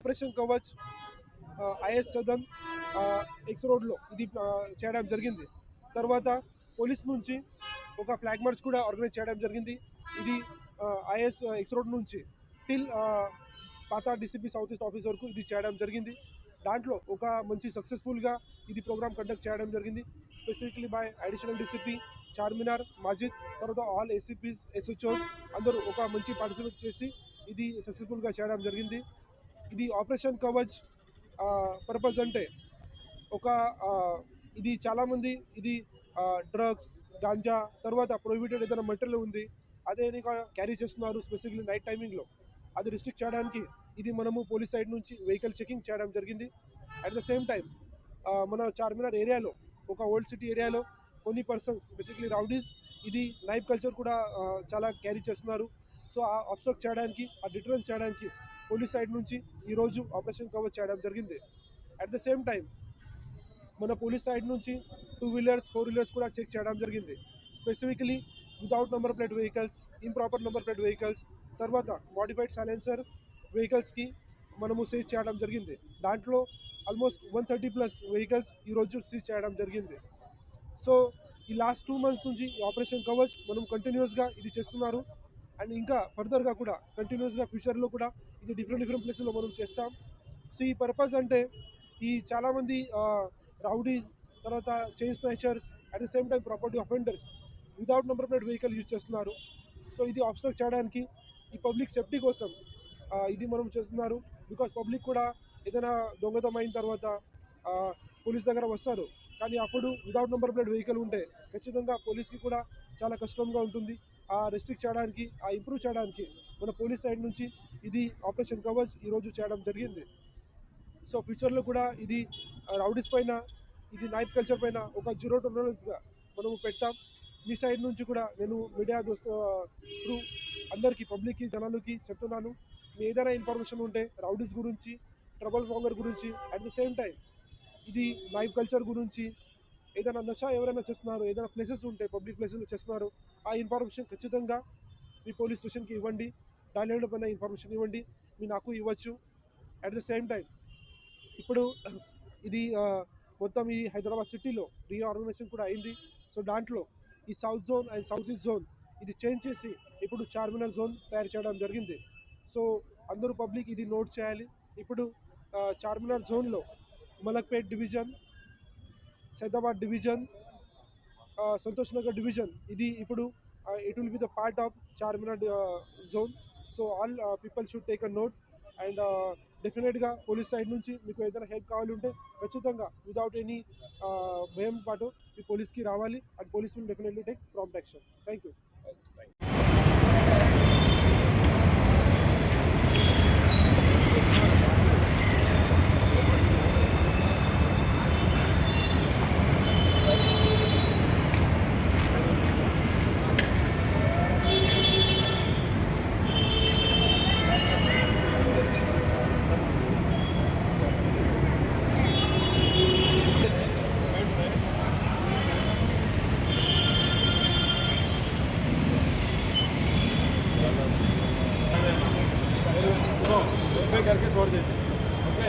Operation Kavach is Sadan X రోడ్లో ఇది చేయడం జరిగింది. తర్వాత పోలీస్ నుంచి ఒక ఫ్లాగ్ మార్చ్ కూడా ఆర్గనైజ్ చేయడం జరిగింది. ఇది ఐఎస్ ఎక్స్ రోడ్ నుంచి టిల్ పాత డిసిపి సౌత్ ఈస్ట్ ఆఫీస్ వరకు ఇది చేయడం జరిగింది. దాంట్లో ఒక మంచి సక్సెస్ఫుల్గా ఇది ప్రోగ్రామ్ కండక్ట్ చేయడం జరిగింది. Specifically by additional DCP Charminar Majid, తర్వాత ఆల్ ఏసీపీస్ ఎస్హెచ్ఓస్ అందరూ ఒక మంచి పార్టిసిపేట్ చేసి ఇది సక్సెస్ఫుల్గా చేయడం జరిగింది. ఇది ఆపరేషన్ కవచ్ పర్పస్ అంటే ఒక ఇది చాలామంది ఇది డ్రగ్స్, గాంజా, తర్వాత ప్రొహిబిటెడ్ ఏదైనా మెటీరియల్ ఉంది అదే క్యారీ చేస్తున్నారు స్పెసిఫిక్లీ నైట్ టైమింగ్లో. అది రిస్ట్రిక్ట్ చేయడానికి ఇది మనము పోలీస్ సైడ్ నుంచి వెహికల్ చెకింగ్ చేయడం జరిగింది. అట్ ద సేమ్ టైం మన చార్మినార్ ఏరియాలో ఒక ఓల్డ్ సిటీ ఏరియాలో కొన్ని పర్సన్స్ స్పెసిఫిక్లీ రౌడీస్ ఇది నైఫ్ కల్చర్ కూడా చాలా క్యారీ చేస్తున్నారు. సో ఆ అబ్స్ట్రక్ట్ చేయడానికి, ఆ డిటరెన్స్ చేయడానికి పోలీస్ సైడ్ నుంచి ఈరోజు ఆపరేషన్ కవర్ చేయడం జరిగింది. అట్ ద సేమ్ టైం మన పోలీస్ సైడ్ నుంచి 2 వీలర్స్ 4 వీలర్స్ కూడా చెక్ చేయడం జరిగింది. Specifically without number plate vehicles, improper number plate vehicles, తర్వాత మోడిఫైడ్ సైలెన్సర్ వెహికల్స్కి మనము సీజ్ చేయడం జరిగింది. దాంట్లో ఆల్మోస్ట్ 130+ వెహికల్స్ ఈరోజు సీజ్ చేయడం జరిగింది. సో ఈ లాస్ట్ 2 months నుంచి ఈ ఆపరేషన్ కవచ్ మనం కంటిన్యూస్గా ఇది చేస్తున్నారు. అండ్ ఇంకా ఫర్దర్గా కూడా కంటిన్యూస్గా ఫ్యూచర్లో కూడా ఇది డిఫరెంట్ ప్లేసెస్లో మనం చేస్తాం. సో ఈ పర్పస్ అంటే ఈ చాలామంది రౌడీస్, తర్వాత chain snatchers, at the same time property offenders without number plate vehicle use చేస్తున్నారు. సో ఇది ఆబ్స్ట్రక్ట్ చేయడానికి, ఈ పబ్లిక్ సేఫ్టీ కోసం ఇది మనం చేస్తున్నారు. బికాస్ పబ్లిక్ కూడా ఏదైనా దొంగతనం అయిన తర్వాత పోలీస్ దగ్గర వస్తారు, కానీ అప్పుడు వితౌట్ నెంబర్ ప్లేట్ వెహికల్ ఉంటే ఖచ్చితంగా పోలీస్కి కూడా చాలా కష్టంగా ఉంటుంది. ఆ రెస్ట్రిక్ట్ చేయడానికి, ఆ ఇంప్రూవ్ చేయడానికి మన పోలీస్ సైడ్ నుంచి ఇది ఆపరేషన్ కవచ్ ఈరోజు చేయడం జరిగింది. సో ఫ్యూచర్లో కూడా ఇది రౌడీస్ పైన, ఇది నైఫ్ కల్చర్ పైన ఒక 0 tolerance మనము పెడతాం. మీ సైడ్ నుంచి కూడా నేను మీడియా త్రూ అందరికీ, పబ్లిక్కి, జనాలకి చెప్తున్నాను, మీ ఏదైనా ఇన్ఫర్మేషన్ ఉంటే రౌడీస్ గురించి, ట్రబుల్ మాంగర్ గురించి, అట్ ద సేమ్ టైం ఇది నైఫ్ కల్చర్ గురించి, ఏదైనా నష ఎవరైనా చేస్తున్నారు, ఏదైనా ప్లేసెస్ ఉంటే పబ్లిక్ ప్లేసెస్లో చేస్తున్నారు, ఆ ఇన్ఫర్మేషన్ ఖచ్చితంగా మీ పోలీస్ స్టేషన్కి ఇవ్వండి. డాలైడ్ పైన ఇన్ఫర్మేషన్ ఇవ్వండి, మీ నాకు ఇవ్వచ్చు. అట్ ద సేమ్ టైం ఇప్పుడు ఇది మొత్తం ఈ హైదరాబాద్ సిటీలో రీఆర్గనైజేషన్ కూడా అయింది. సో దాంట్లో ఈ south zone and south east zone ఇది చేంజ్ చేసి ఇప్పుడు చార్మినార్ జోన్ తయారు చేయడం జరిగింది. సో అందరూ పబ్లిక్ ఇది నోట్ చేయాలి. ఇప్పుడు చార్మినార్ జోన్లో Malakpet division, Saidabad division, Santosh Nagar division ఇది ఇప్పుడు it will be the part of Charminar zone. So all people should take a note. And డెఫినెట్గా పోలీస్ సైడ్ నుంచి మీకు ఏదైనా హెల్ప్ కావాలి ఉంటే ఖచ్చితంగా వితౌట్ ఎనీ భయం పాటు మీ పోలీస్కి రావాలి. And police will definitely take prompt action. Thank you. करके छोड़ देते ओके।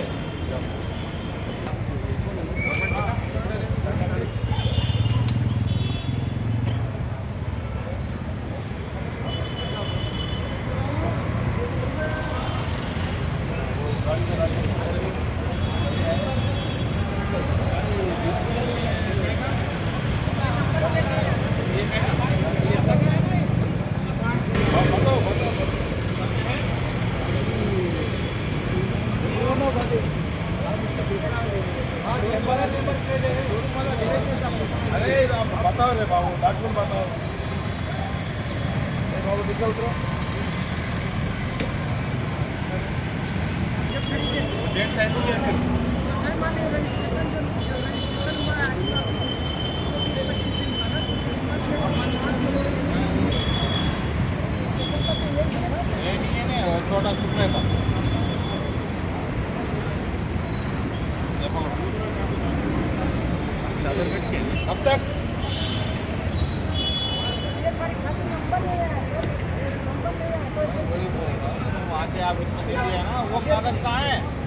अरे बताओ रे बाबू, डॉक्यूमेंट बताओ बाबू, पीछे उतरो। डेट टाइम क्या है सर? मान लीजिए रजिस्ट्रेशन में आईडी ऑफिस 25 दिन का ना, ये नहीं है छोटा सुपने का अब तक ये सारी खाली नंबर नहीं है सर, नंबर नहीं है तो वहाँ से आप इसमें दे दिया ना, वो कागज कहाँ है?